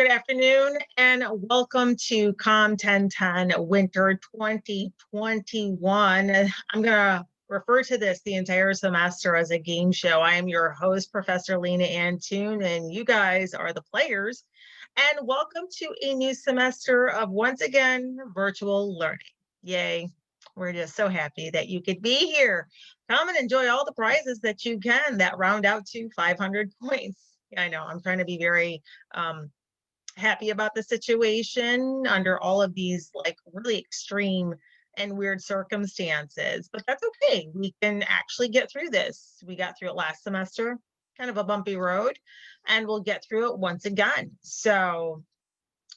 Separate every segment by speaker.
Speaker 1: Good afternoon and welcome to Com 1010 Winter 2021. I'm going to refer to this the entire semester as a game show. I am your host, Professor Lena Antoon, and you guys are the players. And welcome to a new semester of, once again, virtual learning. Yay. We're just so happy that you could be here. Come and enjoy all the prizes that you can that round out to 500 points. I know I'm trying to be very happy about the situation under all of these like really extreme and weird circumstances, but that's okay. We can actually get through this. We got through it last semester, kind of a bumpy road, and we'll get through it once again. So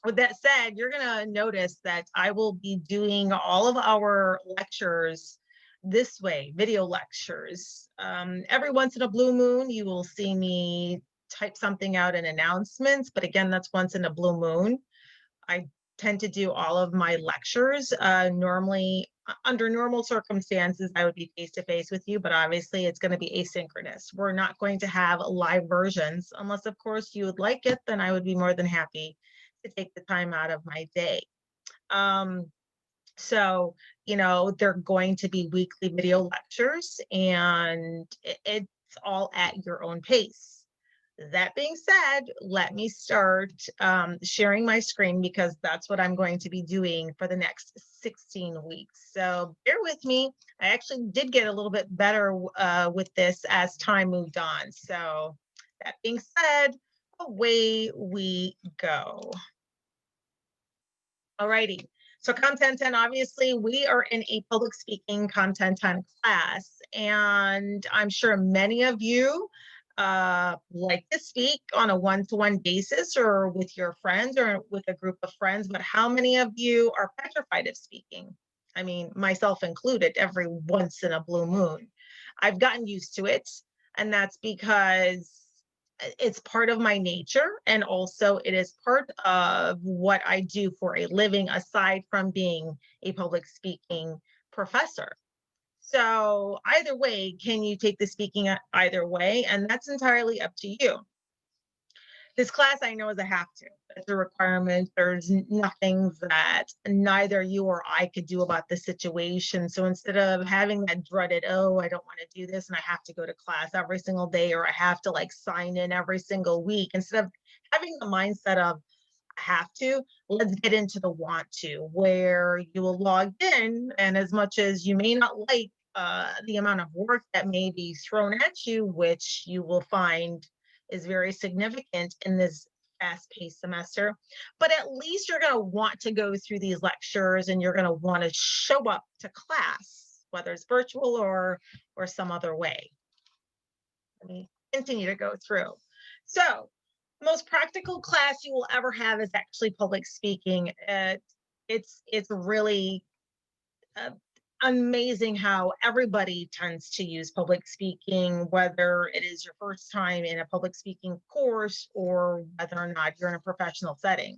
Speaker 1: with that said, you're going to notice that I will be doing all of our lectures this way, video lectures. Every once in a blue moon, you will see me type something out in announcements, but again, that's once in a blue moon. I tend to do all of my lectures. Normally, under normal circumstances, I would be face to face with you, but obviously it's going to be asynchronous. We're not going to have live versions unless, of course, you would like it, then I would be more than happy to take the time out of my day. So, they're going to be weekly video lectures and it's all at your own pace. That being said, let me start sharing my screen because that's what I'm going to be doing for the next 16 weeks. So bear with me. I actually did get a little bit better with this as time moved on. So that being said, away we go. Alrighty. So Content 10, obviously, we are in a public speaking Content 10 class, and I'm sure many of you like to speak on a one-to-one basis or with your friends or with a group of friends, but how many of you are petrified of speaking? I mean, myself included, every once in a blue moon. I've gotten used to it, and that's because it's part of my nature, and also it is part of what I do for a living aside from being a public speaking professor. So either way, can you take the speaking either way? And that's entirely up to you. This class I know is a have to. It's a requirement. There's nothing that neither you or I could do about the situation. So instead of having that dreaded, oh, I don't want to do this and I have to go to class every single day or I have to like sign in every single week, instead of having the mindset of have to, let's get into the want to, where you will log in. And as much as you may not like the amount of work that may be thrown at you, which you will find is very significant in this fast-paced semester, but at least you're going to want to go through these lectures and you're going to want to show up to class, whether it's virtual or some other way. Let me continue to go through. So the most practical class you will ever have is actually public speaking. It's really uh, amazing how everybody tends to use public speaking, whether it is your first time in a public speaking course or whether or not you're in a professional setting.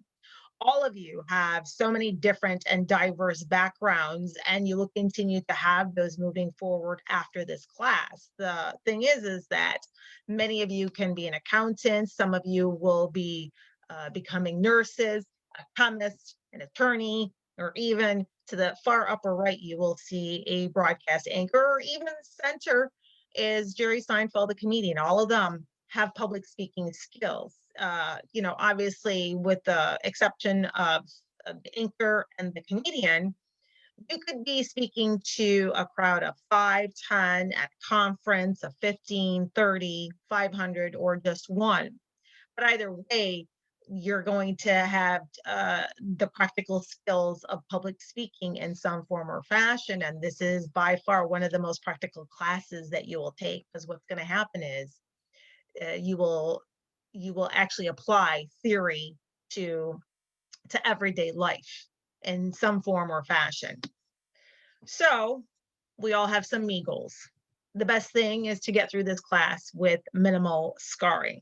Speaker 1: All of you have so many different and diverse backgrounds, and you will continue to have those moving forward after this class. The thing is that many of you can be an accountant, some of you will be becoming nurses, a chemist, an attorney, or even to the far upper right, you will see a broadcast anchor, or even center is Jerry Seinfeld, the comedian. All of them have public speaking skills. Obviously, with the exception of the anchor and the comedian, you could be speaking to a crowd of 5, 10 at conference of 15, 30, 500, or just one. But either way, you're going to have the practical skills of public speaking in some form or fashion. And this is by far one of the most practical classes that you will take, because what's going to happen is you will actually apply theory to everyday life in some form or fashion. So we all have some me goals. The best thing is to get through this class with minimal scarring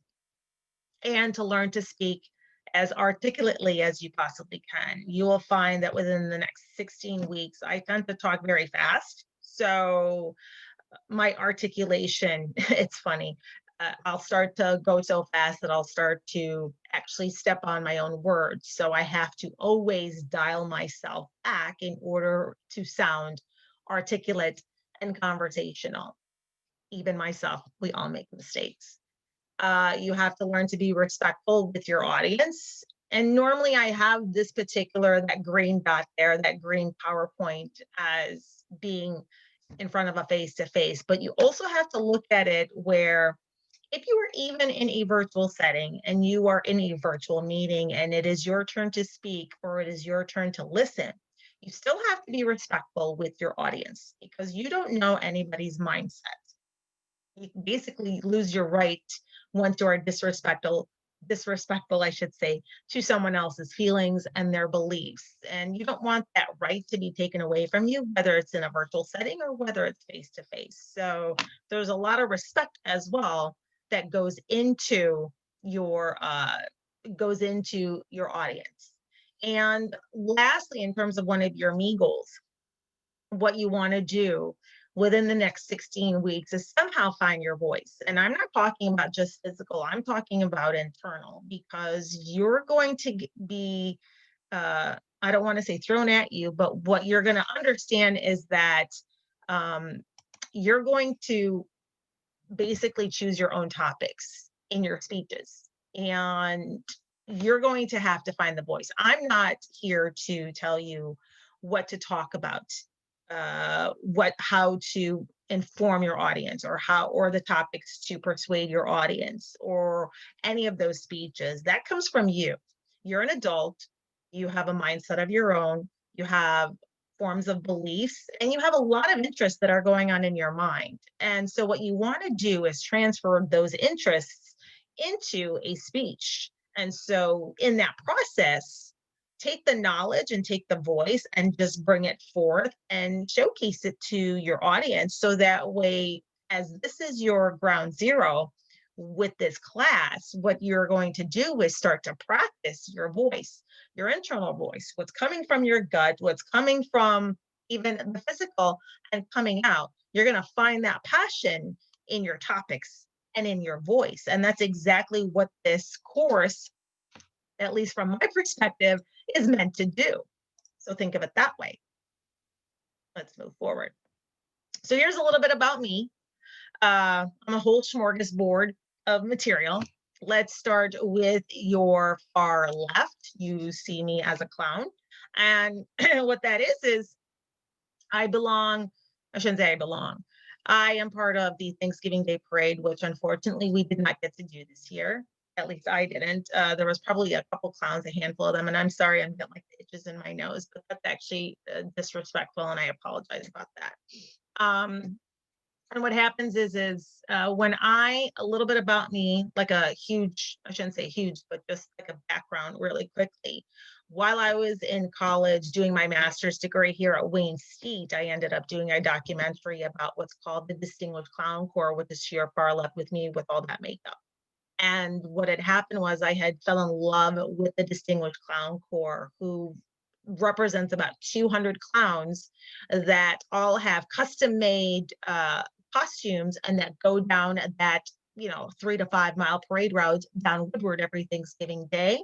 Speaker 1: and to learn to speak as articulately as you possibly can. You will find that within the next 16 weeks, I tend to talk very fast. So my articulation, it's funny. I'll start to go so fast that I'll start to actually step on my own words. So I have to always dial myself back in order to sound articulate and conversational. Even myself, we all make mistakes. You have to learn to be respectful with your audience. And normally I have this particular, that green dot there, that green PowerPoint as being in front of a face to face. But you also have to look at it where if you are even in a virtual setting and you are in a virtual meeting and it is your turn to speak or it is your turn to listen, you still have to be respectful with your audience because you don't know anybody's mindset. You basically lose your right once you are disrespectful, I should say, to someone else's feelings and their beliefs. And you don't want that right to be taken away from you, whether it's in a virtual setting or whether it's face to face. So there's a lot of respect as well that goes into your audience. And lastly, in terms of one of your me goals, what you want to do within the next 16 weeks is somehow find your voice. And I'm not talking about just physical, I'm talking about internal because you're going to be, I don't want to say thrown at you, but what you're going to understand is that um, you're going to basically choose your own topics in your speeches. And you're going to have to find the voice. I'm not here to tell you what to talk about, how to inform your audience or the topics to persuade your audience or any of those speeches. That comes from you. You're an adult, you have a mindset of your own, you have forms of beliefs, and you have a lot of interests that are going on in your mind. And so, what you want to do is transfer those interests into a speech. And so, in that process, take the knowledge and take the voice and just bring it forth and showcase it to your audience. So that way, as this is your ground zero with this class, what you're going to do is start to practice your voice, your internal voice, what's coming from your gut, what's coming from even the physical and coming out. You're going to find that passion in your topics and in your voice. And that's exactly what this course, at least from my perspective, is meant to do. So think of it that way. Let's move forward. So here's a little bit about me. I'm a whole smorgasbord of material. Let's start with your far left. You see me as a clown. And what that is I belong, I shouldn't say I belong. I am part of the Thanksgiving Day parade, which unfortunately we did not get to do this year. At least I didn't. There was probably a couple clowns, a handful of them, and I'm sorry, I'm getting like the itches in my nose, but that's actually disrespectful, and I apologize about that. Um, and what happens is when a little bit about me, like a huge, I shouldn't say huge, but just like a background really quickly. While I was in college doing my master's degree here at Wayne State, I ended up doing a documentary about what's called the Distinguished Clown Corps, with the sheer far left with me with all that makeup. And what had happened was I had fell in love with the Distinguished Clown Corps, who represents about 200 clowns that all have custom made costumes and that go down that 3 to 5 mile parade routes down Woodward every Thanksgiving Day.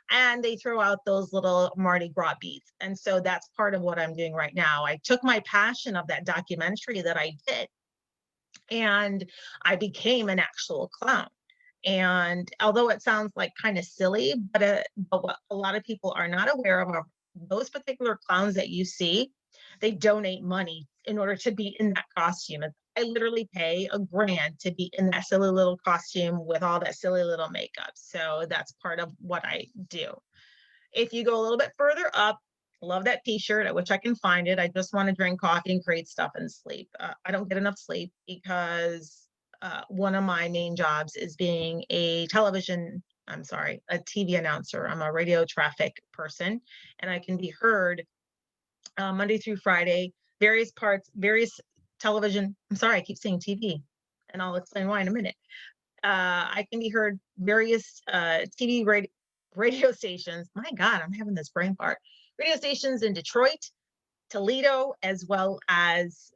Speaker 1: And they throw out those little Mardi Gras beats. And so that's part of what I'm doing right now. I took my passion of that documentary that I did and I became an actual clown. And although it sounds like kind of silly, but what a lot of people are not aware of are those particular clowns that you see, they donate money in order to be in that costume. And I literally pay $1,000 to be in that silly little costume with all that silly little makeup. So that's part of what I do. If you go a little bit further up, love that t-shirt. I wish I can find it. I just want to drink coffee and create stuff and sleep. I don't get enough sleep because one of my main jobs is being a TV announcer. I'm a radio traffic person, and I can be heard Monday through Friday, various television. I'm sorry, I keep saying TV, and I'll explain why in a minute. I can be heard various TV radio stations. My God, I'm having this brain fart. Radio stations in Detroit, Toledo as well as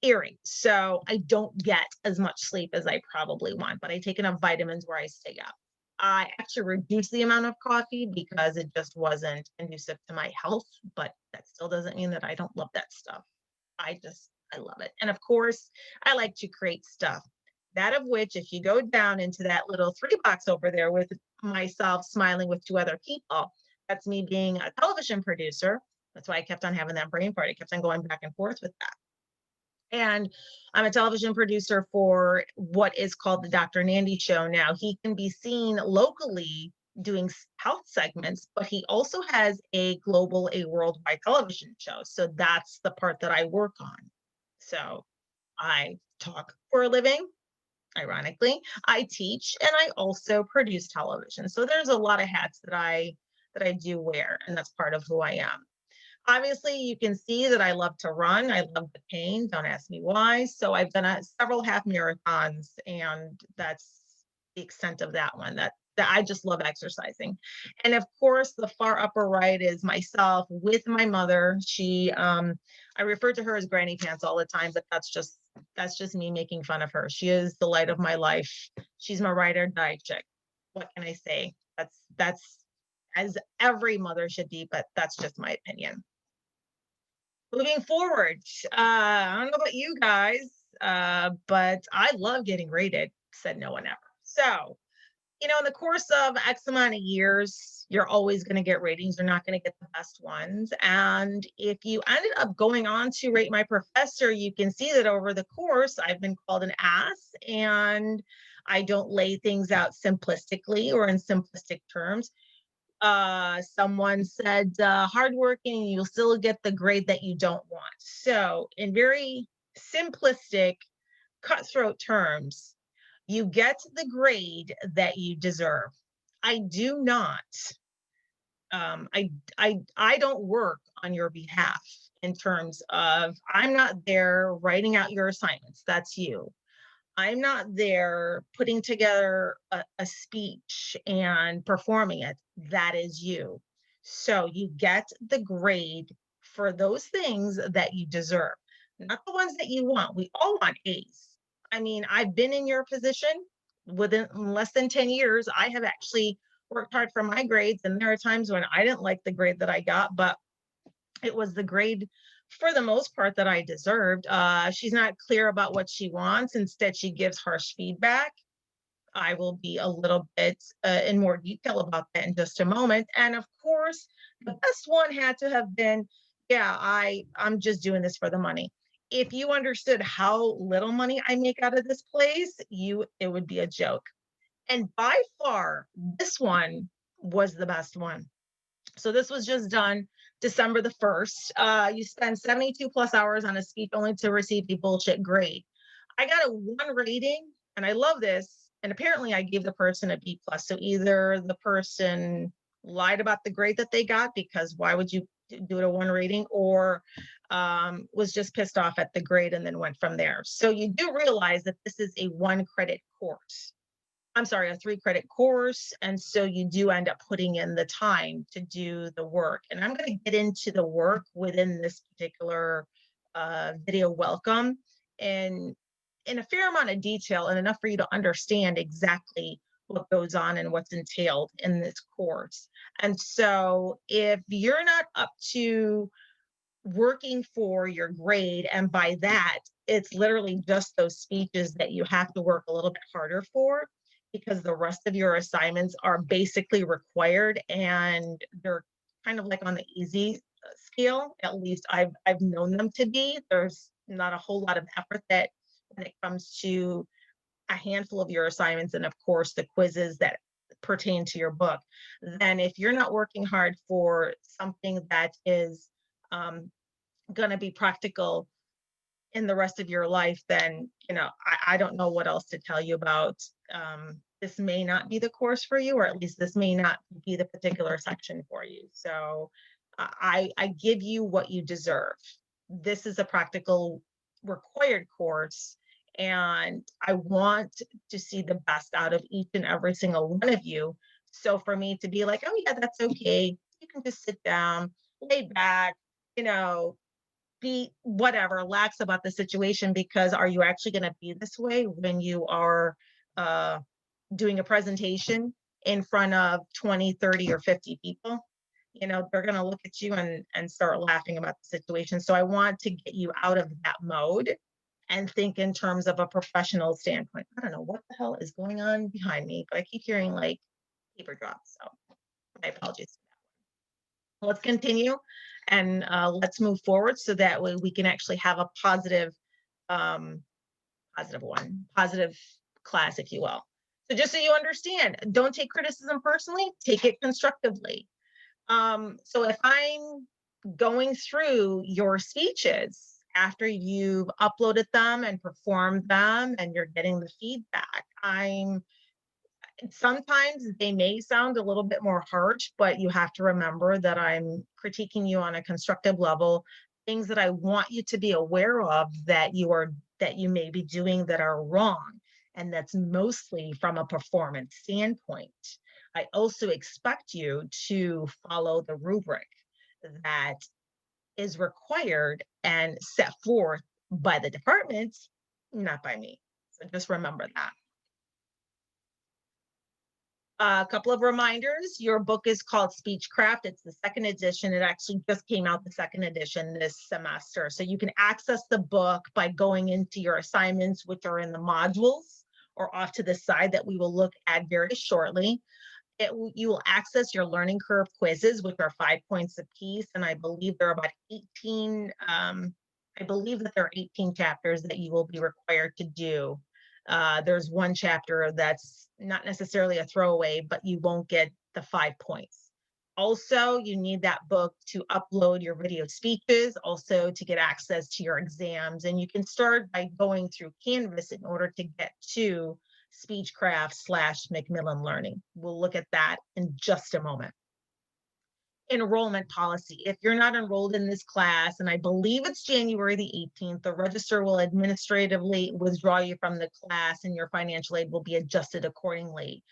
Speaker 1: Erie. So I don't get as much sleep as I probably want, but I take enough vitamins where I stay up. I actually reduced the amount of coffee because it just wasn't conducive to my health, but that still doesn't mean that I don't love that stuff. I love it. And of course, I like to create stuff. That of which, if you go down into that little three box over there with myself smiling with two other people, that's me being a television producer. That's why I kept on having that brain fart. I kept on going back and forth with that. And I'm a television producer for what is called the Dr. Nandy Show now. He can be seen locally doing health segments, but he also has a global, a worldwide television show. So that's the part that I work on. So I talk for a living, ironically. I teach and I also produce television. So there's a lot of hats that I do wear, and that's part of who I am. Obviously, you can see that I love to run. I love the pain. Don't ask me why. So I've done several half marathons, and that's the extent of that one. That I just love exercising. And of course, the far upper right is myself with my mother. I refer to her as Granny Pants all the time, but that's just me making fun of her. She is the light of my life. She's my ride or die chick. What can I say? That's as every mother should be, but that's just my opinion. Moving forward, I don't know about you guys, but I love getting rated, said no one ever. So, in the course of X amount of years, you're always going to get ratings. You're not going to get the best ones. And if you ended up going on to Rate My Professor, you can see that over the course, I've been called an ass and I don't lay things out simplistically or in simplistic terms. Someone said hardworking, you'll still get the grade that you don't want. So, in very simplistic, cutthroat terms, you get the grade that you deserve. I do not. I don't work on your behalf in terms of I'm not there writing out your assignments. That's you. I'm not there putting together a speech and performing it. That is you. So you get the grade for those things that you deserve, not the ones that you want. We all want A's. I mean, I've been in your position within less than 10 years. I have actually worked hard for my grades, and there are times when I didn't like the grade that I got, but it was the grade for the most part that I deserved. She's not clear about what she wants. Instead, she gives harsh feedback. I will be a little bit in more detail about that in just a moment. And of course, the best one had to have been, yeah, I'm just doing this for the money. If you understood how little money I make out of this place, it would be a joke. And by far, this one was the best one. So this was just done December the 1st. You spend 72 plus hours on a speech only to receive a bullshit grade. I got a one rating, and I love this. And apparently, I gave the person a B plus. So either the person lied about the grade that they got, because why would you do it a one rating, or was just pissed off at the grade and then went from there. So you do realize that this is a one credit course. I'm sorry, a 3 credit course. And so you do end up putting in the time to do the work. And I'm going to get into the work within this particular video welcome and in a fair amount of detail and enough for you to understand exactly what goes on and what's entailed in this course. And so if you're not up to working for your grade, and by that, it's literally just those speeches that you have to work a little bit harder for because the rest of your assignments are basically required and they're kind of like on the easy scale. At least I've known them to be. There's not a whole lot of effort that when it comes to a handful of your assignments and of course the quizzes that pertain to your book. Then if you're not working hard for something that is going to be practical in the rest of your life, then I don't know what else to tell you about. This may not be the course for you, or at least this may not be the particular section for you. So I give you what you deserve. This is a practical required course, and I want to see the best out of each and every single one of you. So for me to be like, oh yeah, that's okay, you can just sit down, lay back, you know, be whatever, lax about the situation, because are you actually going to be this way when you are uh, doing a presentation in front of 20, 30, or 50 people? They're going to look at you and start laughing about the situation. So I want to get you out of that mode and think in terms of a professional standpoint. I don't know what the hell is going on behind me, but I keep hearing like paper drops. So my apologies. Let's continue and let's move forward so that way we can actually have a um, positive class, if you will. So just so you understand, don't take criticism personally, take it constructively. So if I'm going through your speeches after you've uploaded them and performed them and you're getting the feedback, sometimes they may sound a little bit more harsh, but you have to remember that I'm critiquing you on a constructive level, things that I want you to be aware of that you may be doing that are wrong. And that's mostly from a performance standpoint. I also expect you to follow the rubric that is required and set forth by the department, not by me. So just remember that. A couple of reminders. Your book is called Speechcraft. It's the second edition. It actually just came out, the second edition, this semester. So you can access the book by going into your assignments, which are in the modules or off to the side that we will look at very shortly. You will access your learning curve quizzes, which are 5 points apiece. And I believe there are about 18, I believe that there are 18 chapters that you will be required to do. There's one chapter that's not necessarily a throwaway, but you won't get the 5 points. Also, you need that book to upload your video speeches, also to get access to your exams. And you can start by going through Canvas in order to get to Speechcraft/Macmillan Learning. We'll look at that in just a moment. Enrollment policy. If you're not enrolled in this class, and I believe it's January the 18th, the register will administratively withdraw you from the class and your financial aid will be adjusted accordingly.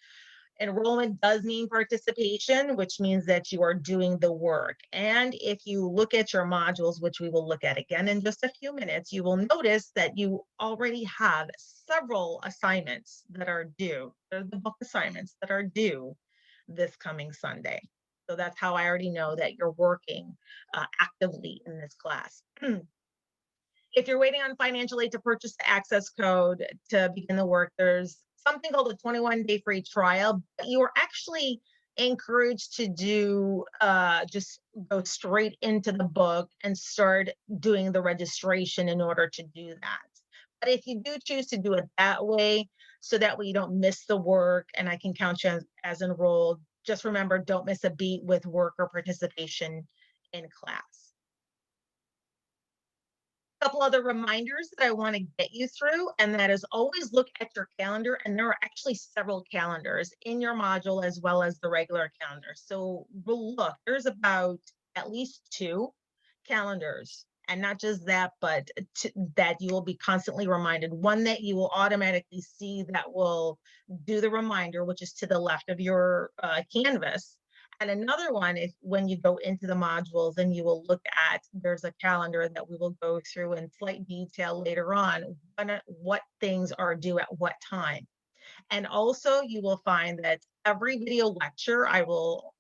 Speaker 1: Enrollment does mean participation, which means that you are doing the work. And if you look at your modules, which we will look at again in just a few minutes, you will notice that you already have several assignments that are due. They're the book assignments that are due this coming Sunday. So that's how I already know that you're working actively in this class. If you're waiting on financial aid to purchase the access code to begin the work, there's something called a 21-day free trial. But you are actually encouraged to do just go straight into the book and start doing the registration in order to do that. But if you do choose to do it that way, so that way you don't miss the work and I can count you as enrolled, just remember, don't miss a beat with work or participation in class. Couple other reminders that I want to get you through, and that is always look at your calendar. And there are actually several calendars in your module as well as the regular calendar. So we'll look, there's about at least 2 calendars. And not just that, but that you will be constantly reminded. One that you will automatically see that will do the reminder, which is to the left of your canvas. And another one, if when you go into the modules and you will look at, there's a calendar that we will go through in slight detail later on, what things are due at what time. And also you will find that every video lecture, I will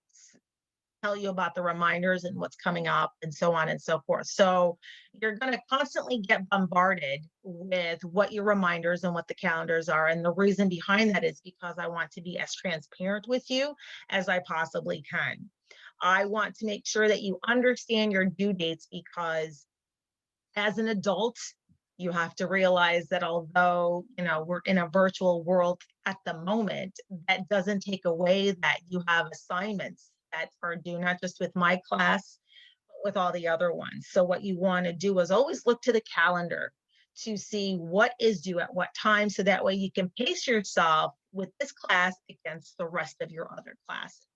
Speaker 1: tell you about the reminders and what's coming up and so on and so forth. So you're going to constantly get bombarded with what your reminders and what the calendars are. And the reason behind that is because I want to be as transparent with you as I possibly can. I want to make sure that you understand your due dates, because as an adult, you have to realize that although, we're in a virtual world at the moment, that doesn't take away that you have assignments that are due, not just with my class, but with all the other ones. So what you want to do is always look to the calendar to see what is due at what time. So that way you can pace yourself with this class against the rest of your other classes.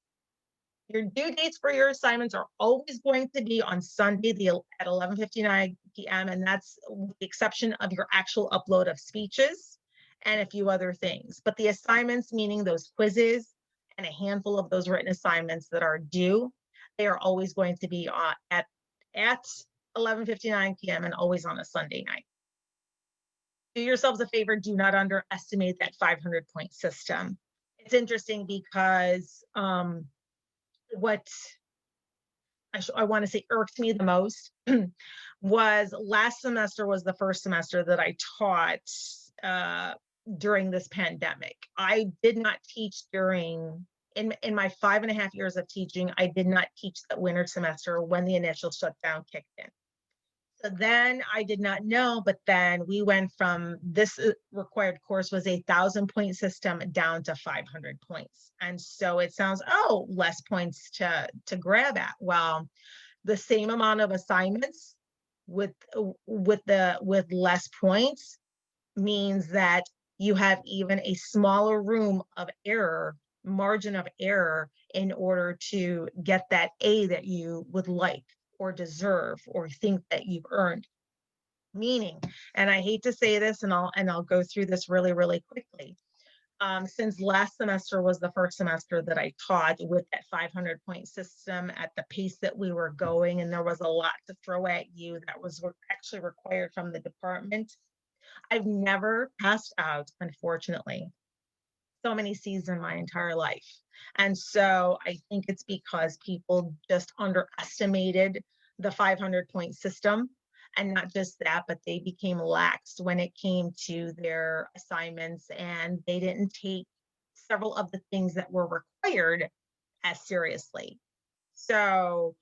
Speaker 1: Your due dates for your assignments are always going to be on Sunday at 11:59 p.m. And that's with the exception of your actual upload of speeches and a few other things. But the assignments, meaning those quizzes and a handful of those written assignments that are due, they are always going to be at 11:59 p.m. and always on a Sunday night. Do yourselves a favor, do not underestimate that 500 point system. It's interesting because what I want to say irked me the most was last semester was the first semester that I taught uh, during this pandemic. I did not teach in my 5.5 years of teaching, I did not teach the winter semester when the initial shutdown kicked in. So then I did not know, but then we went from this required course was 1,000 point system down to 500 points. And so it sounds, oh, less points to grab at. Well, the same amount of assignments with with less points means that you have even a smaller room of error, margin of error, in order to get that A that you would like or deserve or think that you've earned. Meaning, and I hate to say this, and I'll go through this really, really quickly. Since last semester was the first semester that I taught with that 500 point system at the pace that we were going, and there was a lot to throw at you that was actually required from the department. I've never passed out, unfortunately, so many C's in my entire life. And so I think it's because people just underestimated the 500 point system. And not just that, but they became lax when it came to their assignments, and they didn't take several of the things that were required as seriously. So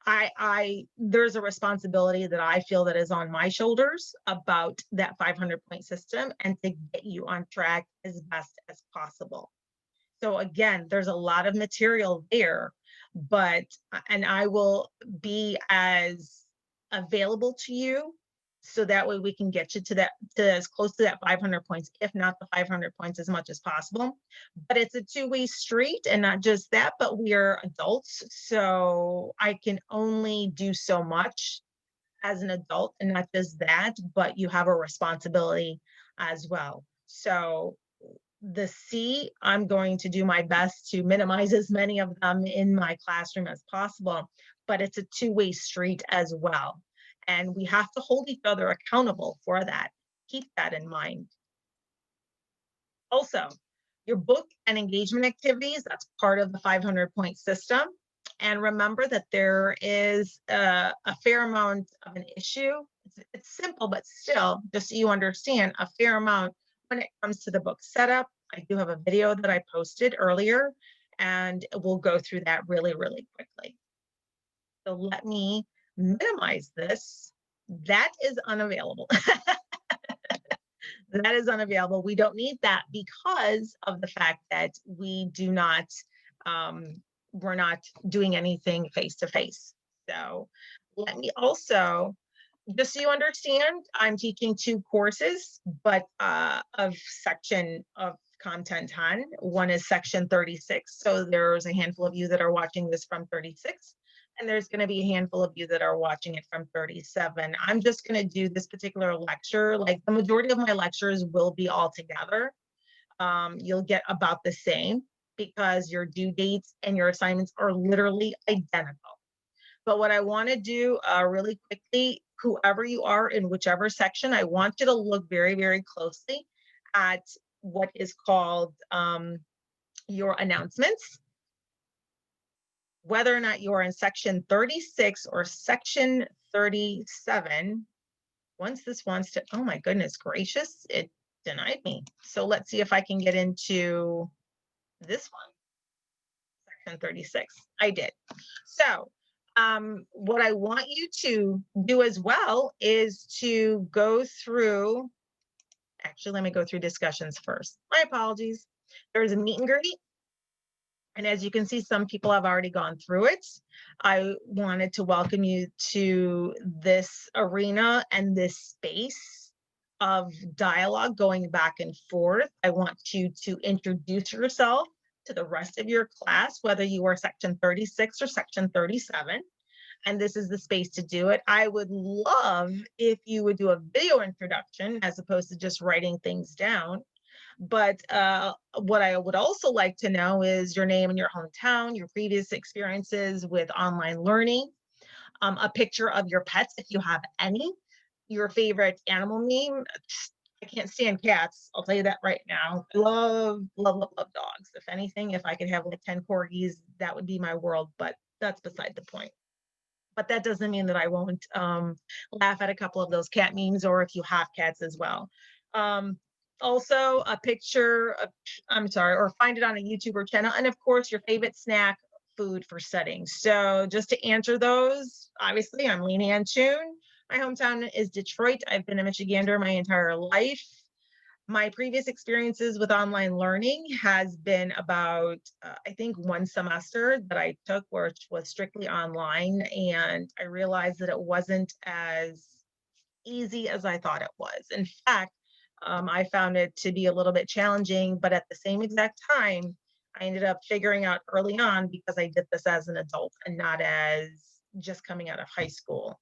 Speaker 1: I there's a responsibility that I feel that is on my shoulders about that 500 point system and to get you on track as best as possible. So again, there's a lot of material there, but and I will be as available to you so that way we can get you to that to as close to that 500 points, if not the 500 points as much as possible. But it's a two-way street, and not just that, but we are adults, so I can only do so much as an adult, and not just that, but you have a responsibility as well. So the C, I'm going to do my best to minimize as many of them in my classroom as possible, but it's a two-way street as well. And we have to hold each other accountable for that. Keep that in mind. Also, your book and engagement activities, that's part of the 500 point system. And remember that there is a fair amount of an issue. It's simple, but still, just so you understand, a fair amount when it comes to the book setup. I do have a video that I posted earlier, and we'll go through that really, really quickly. So let me minimize this. That is unavailable. That is unavailable. We don't need that because of the fact that we do not, we're not doing anything face to face. So let me also, just so you understand, I'm teaching two courses, but of section of content 10. One is section 36. So there's a handful of you that are watching this from 36. And there's going to be a handful of you that are watching it from 37. I'm just going to do this particular lecture. Like the majority of my lectures will be all together. You'll get about the same because your due dates and your assignments are literally identical. But what I want to do really quickly, whoever you are in whichever section, I want you to look very, very closely at what is called your announcements. Whether or not you're in section 36 or section 37, once this wants to, oh my goodness gracious, it denied me. So let's see if I can get into this one, section 36. I did. So what I want you to do as well is to go through, actually, let me go through discussions first. My apologies. There's a meet and greet. And as you can see, some people have already gone through it. I wanted to welcome you to this arena and this space of dialogue going back and forth. I want you to introduce yourself to the rest of your class, whether you are section 36 or section 37. And this is the space to do it. I would love if you would do a video introduction as opposed to just writing things down. But what I would also like to know is your name and your hometown, your previous experiences with online learning. a picture of your pets if you have any, your favorite animal meme. I can't stand cats. I'll tell you that right now. I love, love, love, love dogs. If anything, if I could have like 10 corgis, that would be my world, but that's beside the point. But that doesn't mean that I won't laugh at a couple of those cat memes, or if you have cats as well. Um, Also, a picture of, I'm sorry, or find it on a YouTuber channel. And of course, your favorite snack food for setting. So just to answer those, obviously, I'm Leanne Antune. My hometown is Detroit. I've been a Michigander my entire life. My previous experiences with online learning has been about I think one semester that I took, which was strictly online, and I realized that it wasn't as easy as I thought it was. In fact, I found it to be a little bit challenging, but at the same exact time, I ended up figuring out early on, because I did this as an adult and not as just coming out of high school,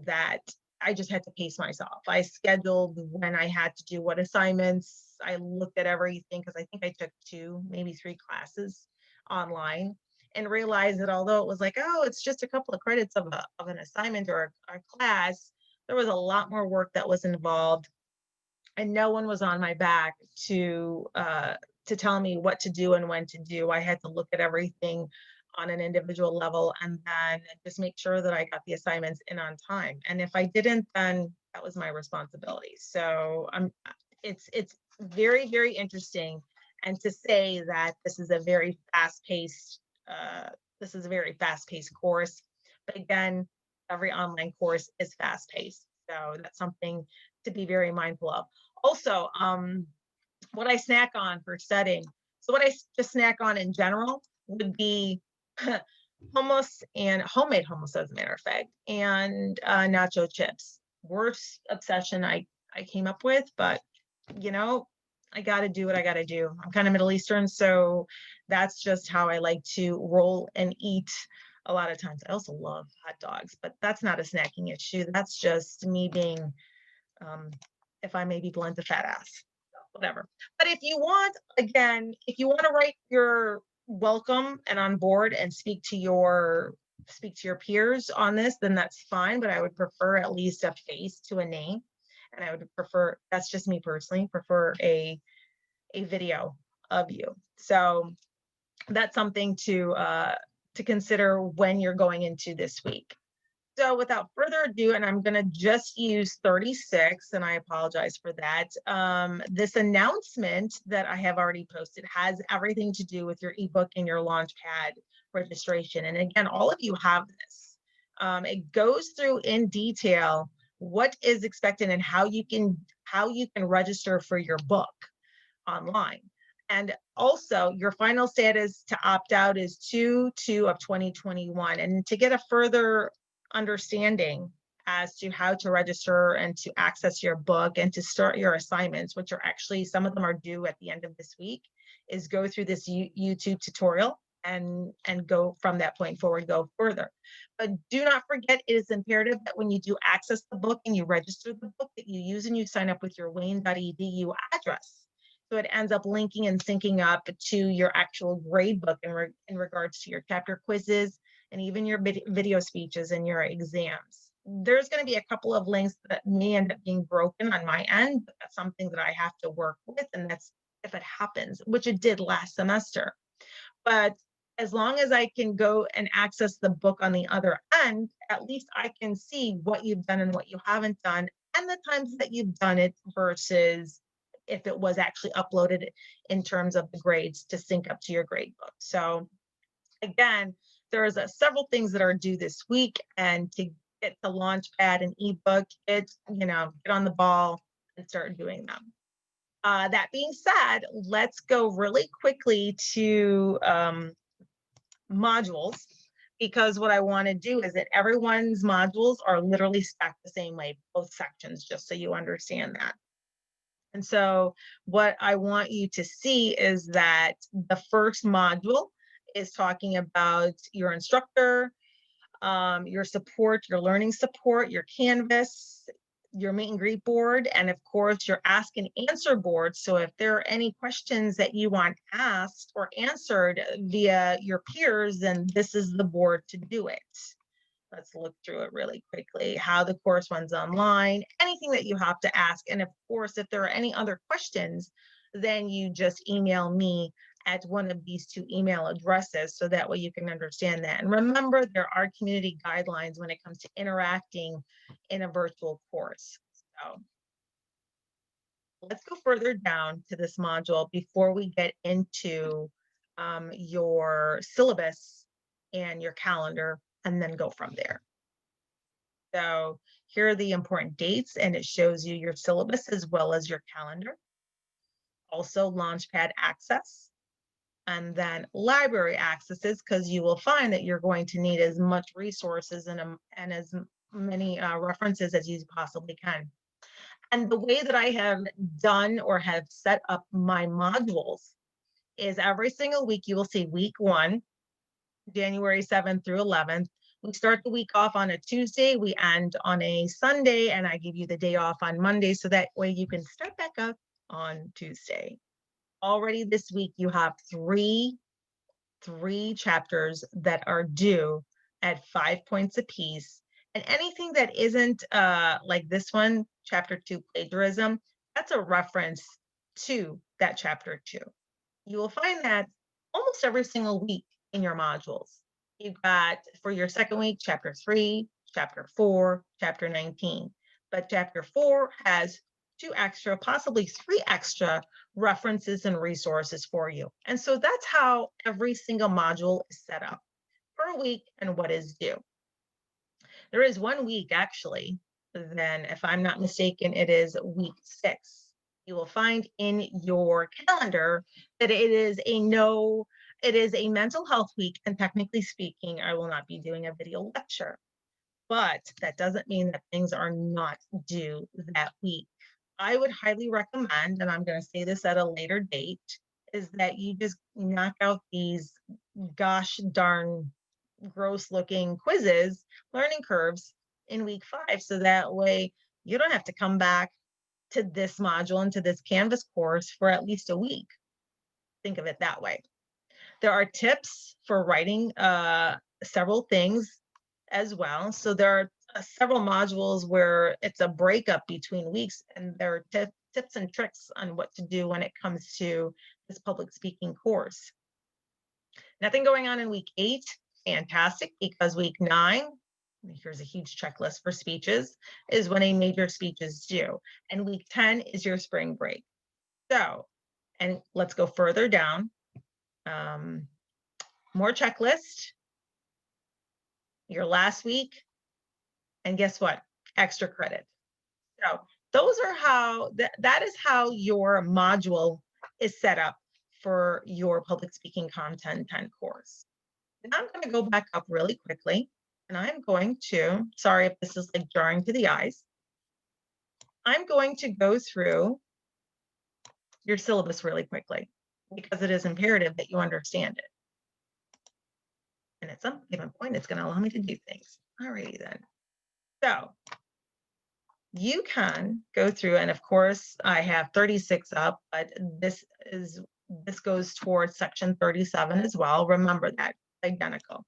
Speaker 1: that I just had to pace myself. I scheduled when I had to do what assignments. I looked at everything, because I think I took two, maybe three classes online, and realized that although it was like, oh, it's just a couple of credits of, of an assignment or a class, there was a lot more work that was involved, and no one was on my back to tell me what to do and when to do. I had to look at everything on an individual level, and then just make sure that I got the assignments in on time. And if I didn't, then that was my responsibility. So it's very, very interesting. And to say that this is a very fast-paced course. But again, every online course is fast-paced. So that's something to be very mindful of. Also, what I snack on for setting. So what I just snack on in general would be hummus, and homemade hummus, as a matter of fact, and nacho chips. Worst obsession I came up with, but you know, I got to do what I got to do. I'm kind of Middle Eastern, so that's just how I like to roll and eat. A lot of times, I also love hot dogs, but that's not a snacking issue. That's just me being, um, if I maybe blunt, a fat ass, whatever. But if you want, again, if you want to write your welcome and on board and speak to your peers on this, then that's fine. But I would prefer at least a face to a name. And I would prefer, that's just me personally, prefer a video of you. So that's something to consider when you're going into this week. So without further ado, and I'm going to just use 36, and I apologize for that. This announcement that I have already posted has everything to do with your ebook and your Launchpad registration. And again, all of you have this. It goes through in detail what is expected and how you can register for your book online. And also, your final status to opt out is 2/2 of 2021. And to get a further understanding as to how to register and to access your book and to start your assignments, which are actually, some of them are due at the end of this week, is go through this YouTube tutorial and go from that point forward, go further. But do not forget, it is imperative that when you do access the book and you register the book, that you use and you sign up with your wayne.edu address. So it ends up linking and syncing up to your actual grade book in regards to your chapter quizzes and even your video speeches and your exams. There's going to be a couple of links that may end up being broken on my end, but that's something that I have to work with. And that's if it happens, which it did last semester. But as long as I can go and access the book on the other end, at least I can see what you've done and what you haven't done, and the times that you've done it versus if it was actually uploaded in terms of the grades to sync up to your grade book. So again, there's several things that are due this week, and to get the Launchpad and ebook, get on the ball and start doing them. That being said, let's go really quickly to modules, because what I want to do is that everyone's modules are literally stacked the same way, both sections, just so you understand that. And so what I want you to see is that the first module is talking about your instructor, your support, your learning support, your Canvas, your meet and greet board, and of course your ask and answer board. So if there are any questions that you want asked or answered via your peers, then this is the board to do it. Let's look through it really quickly. How the course runs online, anything that you have to ask. And of course, if there are any other questions, then you just email me at one of these two email addresses so that way you can understand that. And remember, there are community guidelines when it comes to interacting in a virtual course. So let's go further down to this module before we get into your syllabus and your calendar, and then go from there. So here are the important dates, and it shows you your syllabus as well as your calendar. Also Launchpad access, and then library accesses, because you will find that you're going to need as much resources and as many references as you possibly can. And the way that I have done or have set up my modules is every single week you will see week 1, January 7th through 11th. We start the week off on a Tuesday, we end on a Sunday, and I give you the day off on Monday so that way you can start back up on Tuesday. Already this week you have three chapters that are due at 5 points apiece. And anything that isn't like this one, chapter 2, plagiarism, that's a reference to that chapter 2. You will find that almost every single week in your modules. You've got for your second week, chapter 3, chapter 4, chapter 19. But chapter 4 has 2 extra, possibly 3 extra references and resources for you. And so that's how every single module is set up per week and what is due. There is 1 week actually, then if I'm not mistaken, it is week 6. You will find in your calendar that it is a mental health week, and technically speaking, I will not be doing a video lecture. But that doesn't mean that things are not due that week. I would highly recommend, and I'm going to say this at a later date, is that you just knock out these gosh darn gross looking quizzes, learning curves in week 5. So that way you don't have to come back to this module and to this Canvas course for at least a week. Think of it that way. There are tips for writing several things as well. So there are several modules where it's a breakup between weeks, and there are tips and tricks on what to do when it comes to this public speaking course. Nothing going on in week 8. Fantastic, because week 9, here's a huge checklist for speeches, is when a major speech is due. And week 10 is your spring break. So, and let's go further down. More checklist, your last week, and guess what? Extra credit. So those are how, that is how your module is set up for your public speaking content 10 course. And I'm going to go back up really quickly, and I'm going to, sorry if this is like jarring to the eyes, I'm going to go through your syllabus really quickly because it is imperative that you understand it. And at some given point, it's going to allow me to do things. Alrighty then. So you can go through, and of course I have 36 up, but this goes towards section 37 as well. Remember that, identical.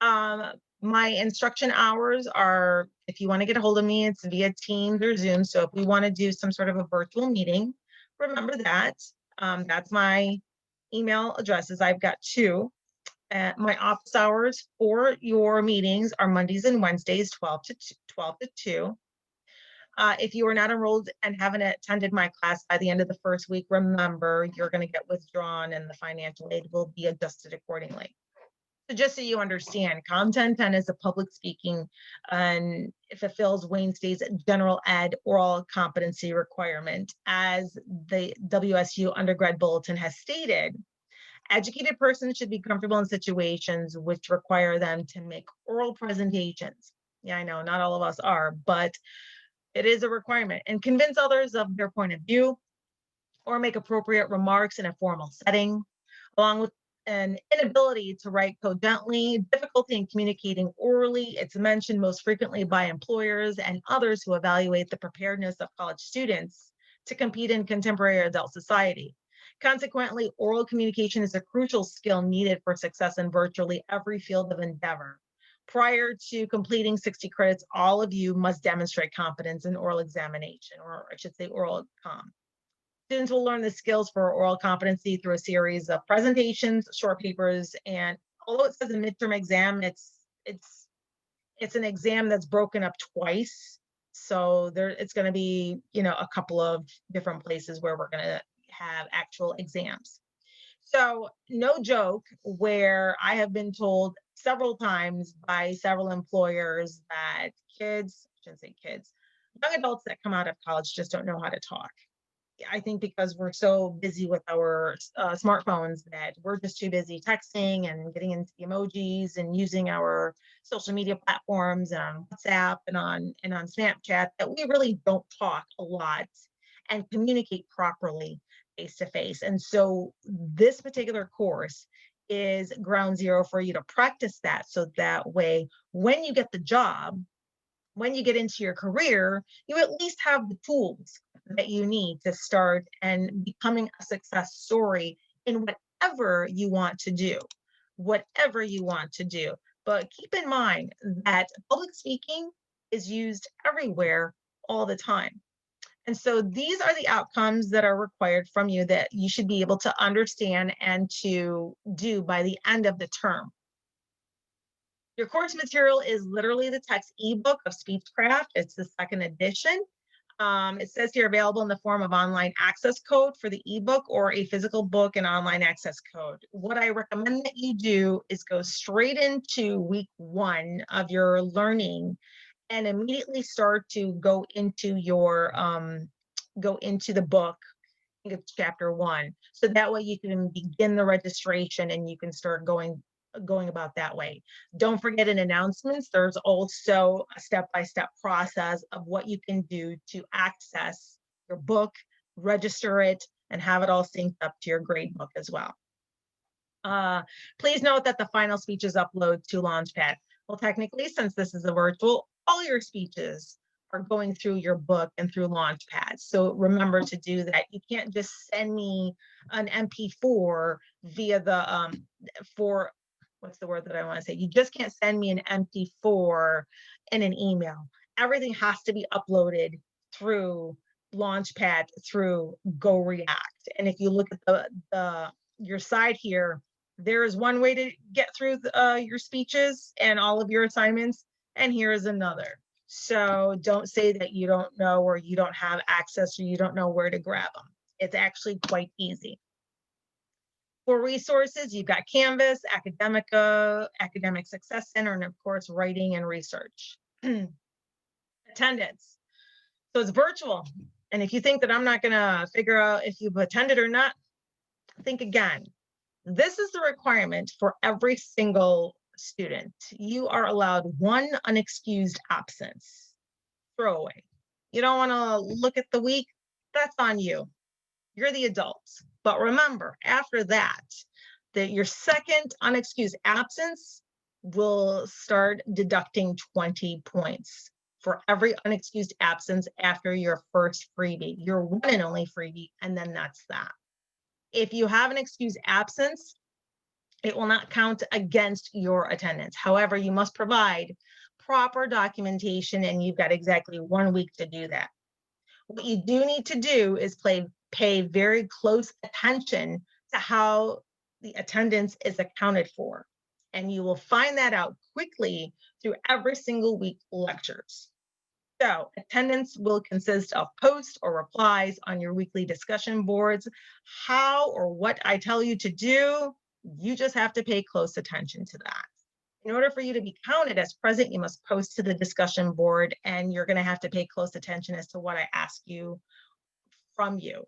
Speaker 1: My instruction hours are, if you want to get a hold of me, it's via Teams or Zoom. So if we want to do some sort of a virtual meeting, remember that. That's my email addresses. I've got 2. My office hours for your meetings are Mondays and Wednesdays, 12 to 2. If you are not enrolled and haven't attended my class by the end of the first week, remember you're going to get withdrawn and the financial aid will be adjusted accordingly. So just so you understand, Content 10 is a public speaking, and it fulfills Wayne State's general ed oral competency requirement. As the WSU undergrad bulletin has stated, educated persons should be comfortable in situations which require them to make oral presentations. Yeah, I know not all of us are, but it is a requirement, and convince others of their point of view or make appropriate remarks in a formal setting, along with an inability to write cogently, difficulty in communicating orally. It's mentioned most frequently by employers and others who evaluate the preparedness of college students to compete in contemporary adult society. Consequently, oral communication is a crucial skill needed for success in virtually every field of endeavor. Prior to completing 60 credits, all of you must demonstrate competence in oral examination, or I should say oral com. Students will learn the skills for oral competency through a series of presentations, short papers, and although it says a midterm exam, it's an exam that's broken up twice. So there, it's going to be, a couple of different places where we're going to have actual exams. So no joke, where I have been told several times by several employers that kids, I shouldn't say kids, young adults that come out of college just don't know how to talk. I think because we're so busy with our smartphones that we're just too busy texting and getting into the emojis and using our social media platforms and on WhatsApp and on Snapchat that we really don't talk a lot and communicate properly face to face. And so this particular course is ground zero for you to practice that, so that way when you get the job, when you get into your career, you at least have the tools that you need to start and becoming a success story in whatever you want to do, whatever you want to do. But keep in mind that public speaking is used everywhere all the time. And so these are the outcomes that are required from you that you should be able to understand and to do by the end of the term. Your course material is literally the text ebook of Speechcraft. It's the second edition. It says here available in the form of online access code for the ebook or a physical book and online access code. What I recommend that you do is go straight into week 1 of your learning and immediately start to go into the book. I think it's chapter 1. So that way you can begin the registration and you can start going about that way. Don't forget in announcements, there's also a step-by-step process of what you can do to access your book, register it, and have it all synced up to your grade book as well. Please note that the final speeches upload to Launchpad. Well, technically, since this is a virtual, all your speeches are going through your book and through Launchpad. So remember to do that. You can't just send me an MP4 via the for what's the word that I want to say? You just can't send me an MP4 in an email. Everything has to be uploaded through Launchpad, through GoReact. And if you look at your side here, there is one way to get through your speeches and all of your assignments, and here is another. So don't say that you don't know or you don't have access or you don't know where to grab them. It's actually quite easy. For resources, you've got Canvas, Academica, Academic Success Center, and of course, writing and research. Attendance. So it's virtual. And if you think that I'm not going to figure out if you've attended or not, think again. This is the requirement for every single student. You are allowed 1 unexcused absence. Throw away. You don't want to look at the week? That's on you. You're the adults. But remember, after that your second unexcused absence will start deducting 20 points for every unexcused absence after your first freebie, your one and only freebie, and then that's that. If you have an excused absence, it will not count against your attendance. However, you must provide proper documentation, and you've got exactly 1 week to do that. What you do need to do is pay very close attention to how the attendance is accounted for. And you will find that out quickly through every single week lectures. So attendance will consist of posts or replies on your weekly discussion boards. How or what I tell you to do, you just have to pay close attention to that. In order for you to be counted as present, you must post to the discussion board, and you're going to have to pay close attention as to what I ask you from you,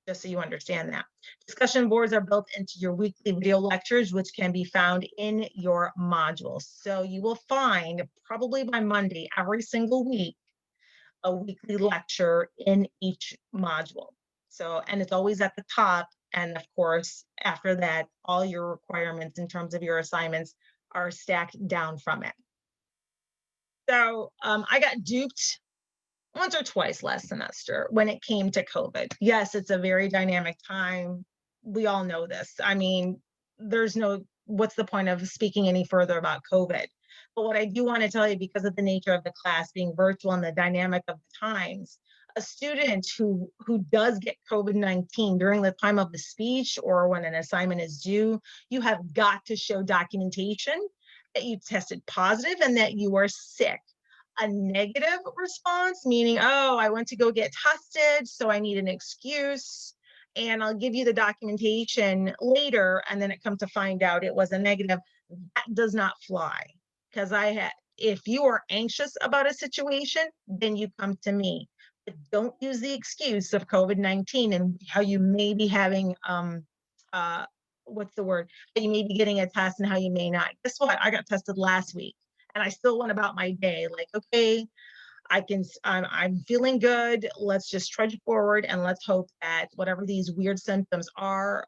Speaker 1: just so you understand that. Discussion boards are built into your weekly video lectures, which can be found in your modules. So you will find probably by Monday every single week a weekly lecture in each module. So, and it's always at the top. And of course, after that, all your requirements in terms of your assignments are stacked down from it. So I got duped once or twice last semester when it came to COVID. Yes, it's a very dynamic time. We all know this. I mean, what's the point of speaking any further about COVID? But what I do want to tell you, because of the nature of the class being virtual and the dynamic of the times, a student who does get COVID-19 during the time of the speech or when an assignment is due, you have got to show documentation that you tested positive and that you are sick. A negative response, meaning, oh, I went to go get tested, so I need an excuse, and I'll give you the documentation later, and then it comes to find out it was a negative. That does not fly, because if you are anxious about a situation, then you come to me. But don't use the excuse of COVID-19 and how you may be having what's the word? How you may be getting a test and how you may not. Guess what? I got tested last week and I still went about my day like, okay, I'm feeling good. Let's just trudge forward and let's hope that whatever these weird symptoms are,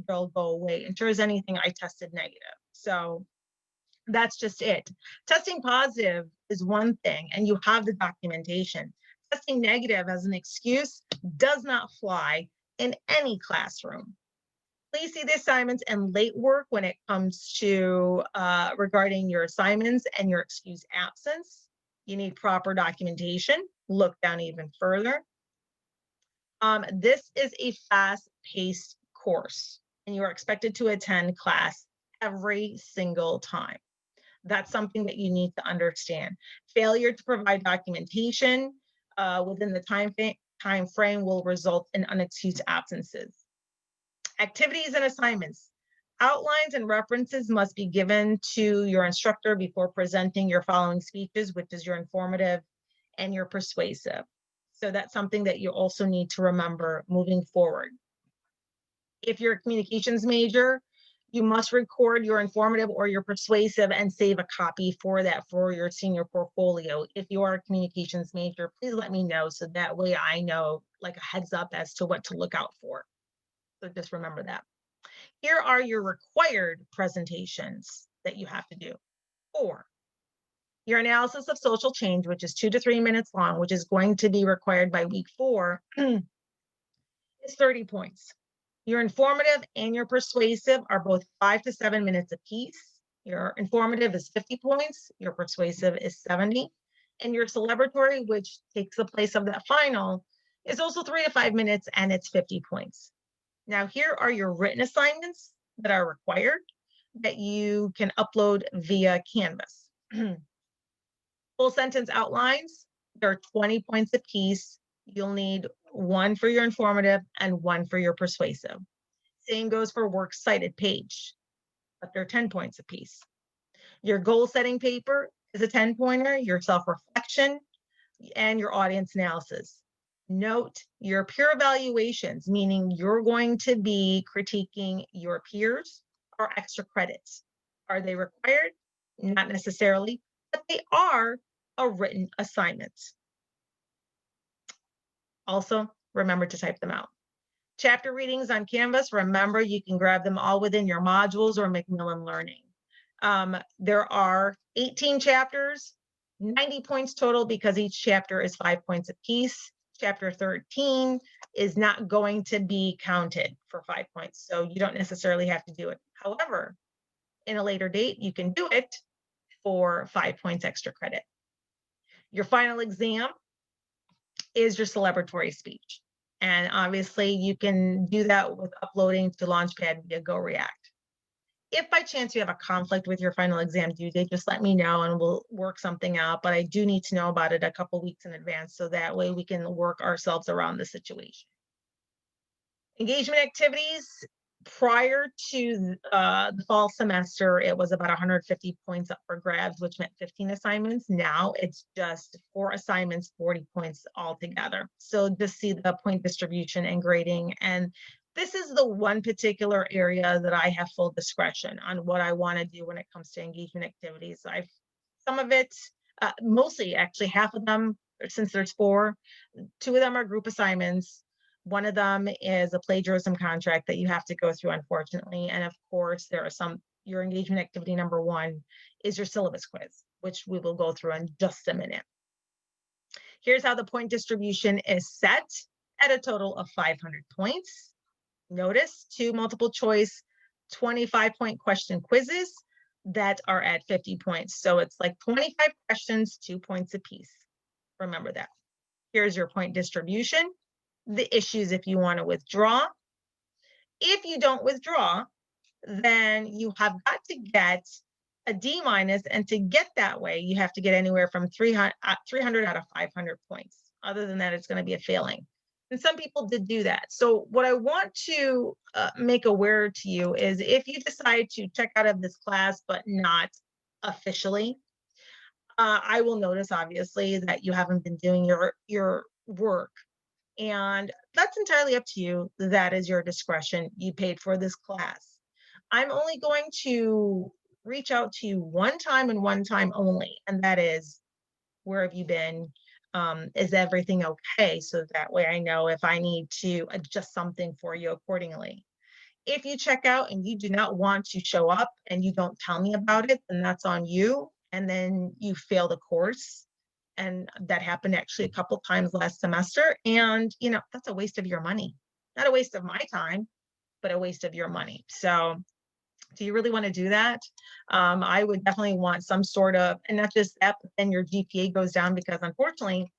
Speaker 1: they'll go away. And sure as anything, I tested negative. So that's just it. Testing positive is one thing, and you have the documentation. Testing negative as an excuse does not fly in any classroom. Please see the assignments and late work when it comes to regarding your assignments and your excused absence. You need proper documentation. Look down even further. This is a fast-paced course, and you are expected to attend class every single time. That's something that you need to understand. Failure to provide documentation within the time frame will result in unexcused absences. Activities and assignments. Outlines and references must be given to your instructor before presenting your following speeches, which is your informative and your persuasive. So that's something that you also need to remember moving forward. If you're a communications major, you must record your informative or your persuasive and save a copy for that for your senior portfolio. If you are a communications major, please let me know so that way I know like a heads up as to what to look out for. So just remember that. Here are your required presentations that you have to do. 4, your analysis of social change, which is 2 to 3 minutes long, which is going to be required by week 4, is 30 points. Your informative and your persuasive are both 5 to 7 minutes apiece. Your informative is 50 points, your persuasive is 70, and your celebratory, which takes the place of that final, is also 3 to 5 minutes and it's 50 points. Now, here are your written assignments that are required that you can upload via Canvas. Full sentence outlines, there are 20 points apiece. You'll need 1 for your informative and 1 for your persuasive. Same goes for works cited page, but they're 10 points apiece. Your goal setting paper is a 10-pointer, your self-reflection, and your audience analysis. Note your peer evaluations, meaning you're going to be critiquing your peers, are extra credits. Are they required? Not necessarily, but they are a written assignment. Also, remember to type them out. Chapter readings on Canvas, remember you can grab them all within your modules or Macmillan Learning. There are 18 chapters, 90 points total because each chapter is 5 points apiece. Chapter 13 is not going to be counted for 5 points, so you don't necessarily have to do it. However, in a later date, you can do it for 5 points extra credit. Your final exam is your celebratory speech. And obviously you can do that with uploading to Launchpad via GoReact. If by chance you have a conflict with your final exam due date, just let me know and we'll work something out. But I do need to know about it a couple weeks in advance so that way we can work ourselves around the situation. Engagement activities. Prior to the fall semester, it was about 150 points up for grabs, which meant 15 assignments. Now it's just 4 assignments, 40 points altogether. So just see the point distribution and grading. And this is the one particular area that I have full discretion on what I want to do when it comes to engagement activities. Some of it, mostly actually half of them, since there's 4, 2 of them are group assignments. One of them is a plagiarism contract that you have to go through, unfortunately. And of course, there are your engagement activity number 1 is your syllabus quiz, which we will go through in just a minute. Here's how the point distribution is set at a total of 500 points. Notice 2 multiple choice, 25-point question quizzes. that are at 50 points. So it's like 25 questions, 2 points apiece. Remember that. Here's your point distribution, the issues if you want to withdraw. If you don't withdraw, then you have got to get a D minus, and to get that way, you have to get anywhere from 300 out of 500 points. Other than that, it's going to be a failing. And some people did do that. So what I want to make aware to you is if you decide to check out of this class, but not officially, I will notice obviously that you haven't been doing your work, and that's entirely up to you. That is your discretion. You paid for this class. I'm only going to reach out to you one time and one time only, and that is, where have you been? Is everything okay? So that way I know if I need to adjust something for you accordingly. If you check out and you do not want to show up and you don't tell me about it, then that's on you. And then you fail the course. And that happened actually a couple times last semester. And, that's a waste of your money. Not a waste of my time, but a waste of your money. So, do you really want to do that? I would definitely want some sort of, and not just that, but then your GPA goes down because unfortunately